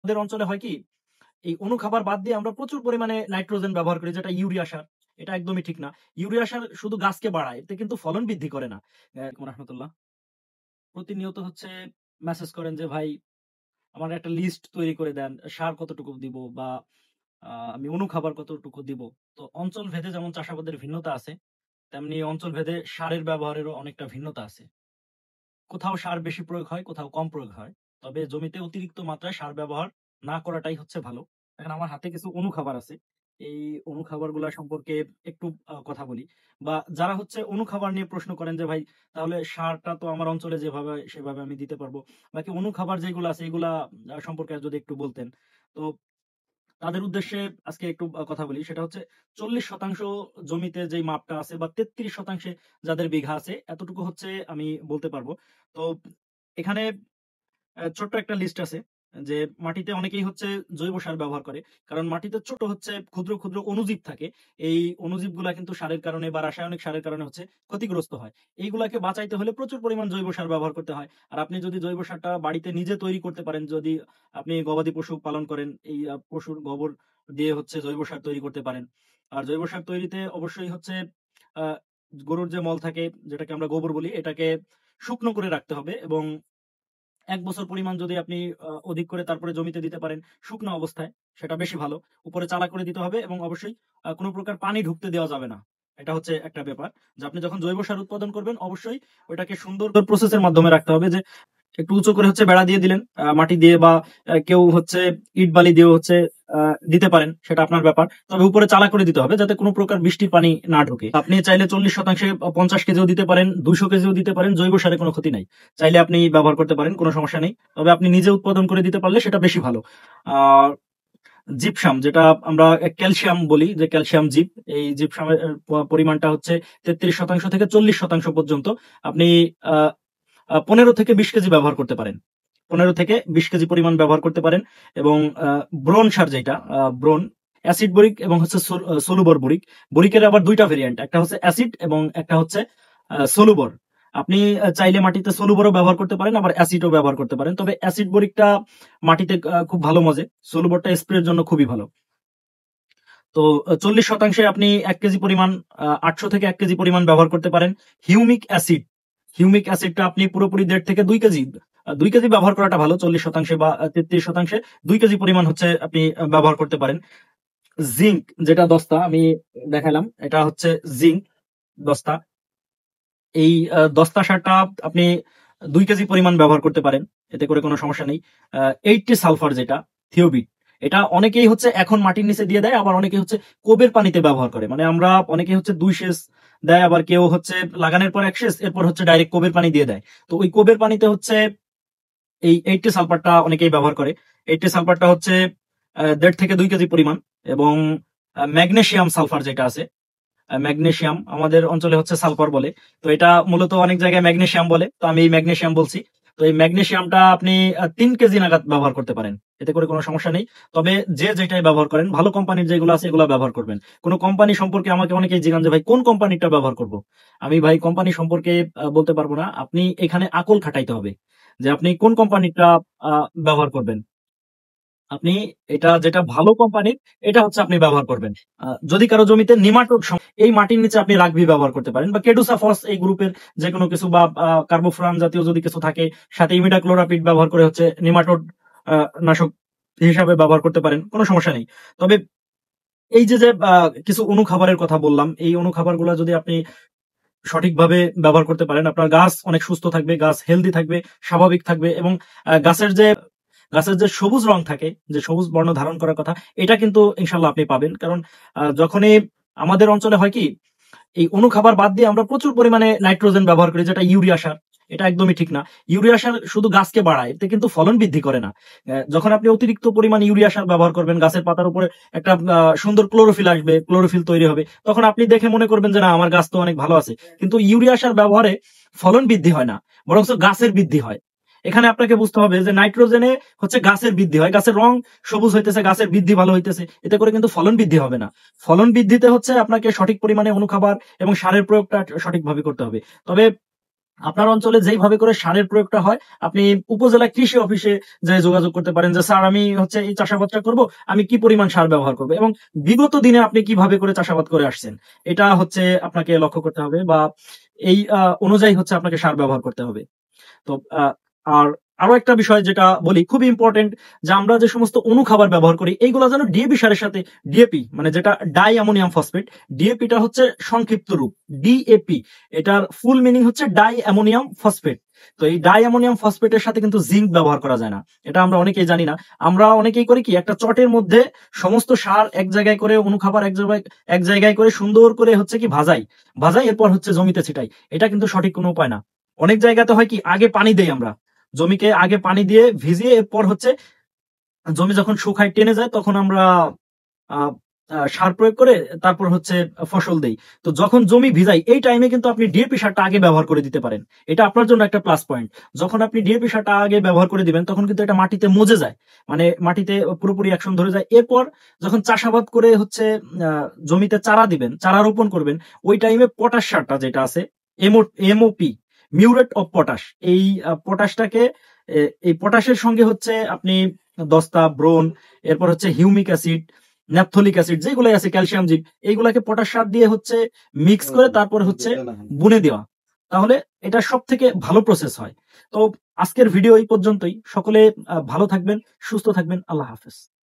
আমাদের অঞ্চলে হয় কি এই অনুখাবার বাদ দিয়ে আমরা প্রচুর পরিমাণে নাইট্রোজেন ব্যবহার করি যেটা ইউরিয়া সার। এটা একদমই ঠিক না। ইউরিয়া সার শুধু গাছকে বাড়ায়, এতে কিন্তু ফলন বৃদ্ধি করে না। রাহমাতুল্লাহ। প্রতিনিয়ত হচ্ছে মেসেজ করেন যে ভাই আমার একটা লিস্ট তৈরি করে দেন। সার কতটুকু দিব বা আমি অনুখাবার কতটুকু দিব। তো অঞ্চল ভেদে যেমন চাষাবাদের ভিন্নতা আছে, তেমনি অঞ্চল ভেদে সারের ব্যবহারেরও অনেকটা ভিন্নতা আছে। কোথাও সার বেশি প্রয়োগ হয়, কোথাও কম প্রয়োগ হয়। তবে জমিতে অতিরিক্ত মাত্রায় সার ব্যবহার না করাটাই হচ্ছে ভালো। এখন আমার হাতে কিছু অনুখাবার আছে। এই অনুখাবারগুলা সম্পর্কে একটু কথা বলি। বা যারা হচ্ছে অনুখাবার নিয়ে প্রশ্ন করেন যে, "ভাই তাহলে সারটা তো আমার অঞ্চলে যেভাবে সেভাবে আমি দিতে পারবো। বাকি অনুখাবার যেগুলো আছে এগুলা সম্পর্কে যদি একটু বলতেন।" তো তাদের উদ্দেশ্যে আজকে একটু কথা বলি। সেটা হচ্ছে ৪০% জমিতে যেই মাপটা আছে বা ৩৩% যাদের বিঘা আছে, এতটুকু হচ্ছে আমি বলতে পারবো। তো এখানে ছোট্ট একটা লিস্ট আছে যে মাটিতে অনেকেই হচ্ছে জৈব সার ব্যবহার করে। কারণ মাটিতে ছোট হচ্ছে ক্ষুদ্র, ক্ষুদ্র অণুজীব থাকে। এই অণুজীবগুলা কিন্তু সারের কারণে বা রাসায়নিক সারের কারণে হচ্ছে ক্ষতিগ্রস্ত হয়। এইগুলাকে বাঁচাইতে হলে প্রচুর পরিমাণ জৈব সার ব্যবহার করতে হয়। আর আপনি যদি জৈব সারটা বাড়িতে নিজে তৈরি করতে পারেন, যদি আপনি গবাদি পশু পালন করেন, এই পশুর গোবর দিয়ে হচ্ছে জৈব সার তৈরি করতে পারেন। আর জৈব সার তৈরিতে অবশ্যই হচ্ছে আ গরুর যে মল থাকে, যেটাকে আমরা গোবর বলি, এটাকে শুকনো করে রাখতে হবে এবং ১ বছর পরিমাণ যদি আপনি অধিক করে তারপরে জমিতে দিতে পারেন শুকনো অবস্থায়, সেটা বেশি ভালো। উপরে চালা করে দিতে হবে এবং অবশ্যই কোন প্রকার পানি ঢুকতে দেওয়া যাবে না। এটা হচ্ছে একটা ব্যাপার। যে আপনি যখন জৈব সার উৎপাদন করবেন অবশ্যই ওইটাকে সুন্দর প্রসেস এর মাধ্যমে রাখতে হবে যে একটু উঁচু করে হচ্ছে বেড়া দিয়ে দিলেন, মাটি দিয়ে বা কেউ হচ্ছে ইট বালি দিয়েও হচ্ছে দিতে পারেন, সেটা আপনার ব্যাপার। তবে উপরে চালা করে দিতে হবে যাতে কোনো প্রকার বৃষ্টির পানি না ঢোকে। আপনি চাইলে ৪০% ৫০ কেজিও দিতে পারেন, ২০০ কেজিও দিতে পারেন, জৈব সারে কোনো ক্ষতি নাই। চাইলে আপনি ব্যবহার করতে পারেন, কোনো সমস্যা নেই। তবে আপনি নিজে উৎপাদন করে দিতে পারলে সেটা বেশি ভালো। আর জিপসাম যেটা আমরা ক্যালসিয়াম বলি, যে ক্যালসিয়াম জিপ, এই জিপসামের পরিমাণটা হচ্ছে ৩৩% থেকে ৪০% পর্যন্ত আপনি আ আ ১৫ থেকে ২০ কেজি ব্যবহার করতে পারেন। ১৫ থেকে ২০ কেজি পরিমাণ ব্যবহার করতে পারেন এবং ব্রোন সার যেটা, ব্রোন, অ্যাসিড বরিক এবং হচ্ছে সলুবর বরিক। বরিকের আবার ২ টা ভেরিয়েন্ট। একটা হচ্ছে অ্যাসিড এবং একটা হচ্ছে সলুবর। আপনি চাইলে মাটিতে সলুবরও ব্যবহার করতে পারেন, আবার অ্যাসিডও ব্যবহার করতে পারেন। তবে অ্যাসিড বরিকটা মাটিতে খুব ভালো মজে। সলুবরটা স্প্রের জন্য খুবই ভালো। তো ৪০% আপনি ১ কেজি পরিমাণ ৮০০ থেকে ১ কেজি পরিমাণ ব্যবহার করতে পারেন। হিউমিক অ্যাসিড, হিউমিক অ্যাসিডটা আপনি পুরোপুরি ১.৫ থেকে ২ কেজি, ২ কেজি ব্যবহার করাটা ভালো ৪০% বা ৩৩% ২ কেজি পরিমাণ হচ্ছে আপনি ব্যবহার করতে পারেন। জিংক যেটা দস্তা আমি দেখালাম, এটা হচ্ছে জিংক দস্তা। এই দস্তা সারটা আপনি ২ কেজি পরিমাণ ব্যবহার করতে পারেন। এতে করে কোনো সমস্যা নেই। 80 সালফার যেটা, থিওবিট, এটা অনেকেই হচ্ছে এখন মাটির নিচে দিয়ে দেয়, আবার অনেকে হচ্ছে কোবের পানিতে ব্যবহার করে। মানে আমরা অনেকে হচ্ছে ২ সেচ দেয়, আবার কেউ হচ্ছে লাগানোর পর ১ সেচ, এরপর হচ্ছে ডাইরেক্ট কোবের পানি দিয়ে দেয়। তো ওই কোবের পানিতে হচ্ছে এই 80 সালফারটা অনেকেই ব্যবহার করে। 80 সালফারটা হচ্ছে ১.৫ থেকে ২ কেজি পরিমাণ এবং ম্যাগনেসিয়াম সালফার যেটা আছে, ম্যাগনেসিয়াম আমাদের অঞ্চলে হচ্ছে সালফার বলে। তো এটা মূলত অনেক জায়গায় ম্যাগনেসিয়াম বলে। তো আমি এই ম্যাগনেসিয়াম বলছি। তো এই ম্যাগনেসিয়ামটা আপনি ৩ কেজি নাগাদ ব্যবহার করতে পারেন। এতে করে কোনো সমস্যা নেই। তবে যে যেটাই ব্যবহার করেন, ভালো কোম্পানির যেগুলো আছে এগুলা ব্যবহার করবেন। কোন কোম্পানি সম্পর্কে আমাকে অনেকেই জিজ্ঞাসা যে ভাই কোন কোম্পানিটা ব্যবহার করব? আমি ভাই কোম্পানি সম্পর্কে বলতে পারব না। আপনি এখানে আকল খাটাইতে হবে। যে আপনি কোন কোম্পানিটা আ ব্যবহার করবেন। আপনি এটা যেটা ভালো কোম্পানির, এটা হচ্ছে আপনি ব্যবহার করবেন। যদি কারো জমিতে নিমাটোড এই মাটির নিচে আপনি রাগবি ব্যবহার করতে পারেন বা কেডুসাফস এই গ্রুপের যেকোনো কিছু বা কার্বোফুরান জাতীয় যদি কিছু থাকে, সাথে ইমিডাক্লোরাপিড ব্যবহার করে হচ্ছে নিমাটোড নাশক হিসাবে ব্যবহার করতে পারেন। কোনো সমস্যা নেই। তবে এই যে কিছু অনুখাবারের কথা বললাম, এই অনুখাবারগুলা যদি আপনি সঠিকভাবে ব্যবহার করতে পারেন, আপনার গাছ অনেক সুস্থ থাকবে, গাছ হেলদি থাকবে, স্বাভাবিক থাকবে এবং গাছের যে সবুজ রং থাকে, যে সবুজ বর্ণ ধারণ করার কথা, এটা কিন্তু ইনশাল্লাহ আপনি পাবেন। কারণ যখনই আমাদের অঞ্চলে হয় কি এই অনুখাবার বাদ দিয়ে আমরা প্রচুর পরিমাণে নাইট্রোজেন ব্যবহার করি যেটা ইউরিয়া সার। এটা একদমই ঠিক না। ইউরিয়া সার শুধু গাছকে বাড়ায়, এতে কিন্তু ফলন বৃদ্ধি করে না। যখন আপনি অতিরিক্ত পরিমাণ ইউরিয়া সার ব্যবহার করবেন, গাছের পাতার উপরে একটা সুন্দর ক্লোরোফিল আসবে, ক্লোরোফিল তৈরি হবে। তখন আপনি দেখে মনে করবেন যে না আমার গাছ তো অনেক ভালো আছে। কিন্তু ইউরিয়া সার ব্যবহারে ফলন বৃদ্ধি হয় না, বরঞ্চ গাছের বৃদ্ধি হয়। এখানে আপনাকে বুঝতে হবে যে নাইট্রোজেনে হচ্ছে গাছের বৃদ্ধি হয়, গাছের রং সবুজ হইতেছে, গাছের বৃদ্ধি ভালো হইতেছে, এতে করে কিন্তু ফলন বৃদ্ধি হবে না। ফলন বৃদ্ধিতে হচ্ছে আপনাকে সঠিক পরিমাণে অনুখাবার এবং সারের প্রয়োগটা সঠিকভাবে করতে হবে। তবে আপনার অঞ্চলে যেইভাবে করে সারের প্রয়োগটা হয়, আপনি উপজেলা কৃষি অফিসে যে যোগাযোগ করতে পারেন যে স্যার আমি হচ্ছে এই চাষাবাদটা করব, আমি কি পরিমাণ সার ব্যবহার করব এবং বিগত দিনে আপনি কিভাবে করে চাষাবাদ করে আসছেন এটা হচ্ছে আপনাকে লক্ষ্য করতে হবে, বা এই অনুযায়ী হচ্ছে আপনাকে সার ব্যবহার করতে হবে। তো আর আরো একটা বিষয় যেটা বলি খুবই ইম্পর্টেন্ট, যে আমরা যে সমস্ত অনুখাবার ব্যবহার করি এইগুলো যেন ডিএপি সারের সাথে, ডিএপি মানে যেটা ডাই অ্যামোনিয়াম ফসফেট, ডিএপিটা হচ্ছে সংক্ষিপ্ত রূপ ডিএপি, এটার ফুল মিনিং হচ্ছে ডাই অ্যামোনিয়াম ফসফেট। তো এই ডাই অ্যামোনিয়াম ফসফেটের সাথে কিন্তু জিঙ্ক ব্যবহার করা যায় না, এটা আমরা অনেকেই জানি না। আমরা অনেকেই করি কি, একটা চটের মধ্যে সমস্ত সার এক জায়গায় করে, অনুখাবার এক জায়গায় করে সুন্দর করে হচ্ছে কি ভাজাই, এরপর হচ্ছে জমিতে ছিটাই। এটা কিন্তু সঠিক কোনো উপায় না। অনেক জায়গাতে হয় কি, আগে পানি দেই আমরা জমিকে, আগে পানি দিয়ে ভিজিয়ে এরপর হচ্ছে জমি যখন শুকায় টেনে যায় তখন আমরা আহ, সার প্রয়োগ করে তারপর হচ্ছে ফসল দেই। তো যখন জমি ভিজাই এই টাইমে কিন্তু আপনি ডিএপি সারটা আগে ব্যবহার করে দিতে পারেন, এটা আপনার জন্য একটা প্লাস পয়েন্ট। যখন আপনি ডিএপি সারটা আগে ব্যবহার করে দিবেন তখন কিন্তু এটা মাটিতে মজে যায়, মানে মাটিতে পুরোপুরি অ্যাকশন ধরে যায়। এরপর যখন চাষাবাদ করে হচ্ছে জমিতে চারা দিবেন, চারা রোপণ করবেন, ওই টাইমে পটাশ সারটা যেটা আছে, এমওপি, মিউরেট অফ পটাশ, এই পটাশটাকে এই পটাশের সঙ্গে হচ্ছে আপনি দস্তা, ব্রোন, এরপর হচ্ছে হিউমিক অ্যাসিড, ন্যাপথলিক অ্যাসিড যেগুলো আছে, ক্যালসিয়াম জিঙ্ক, এইগুলাকে পটাশ সার দিয়ে হচ্ছে মিক্স করে তারপর হচ্ছে বুনে দেওয়া, তাহলে এটা সব থেকে ভালো প্রসেস হয়। তো আজকের ভিডিও এই পর্যন্তই। সকলে ভালো থাকবেন, সুস্থ থাকবেন। আল্লাহ হাফেজ।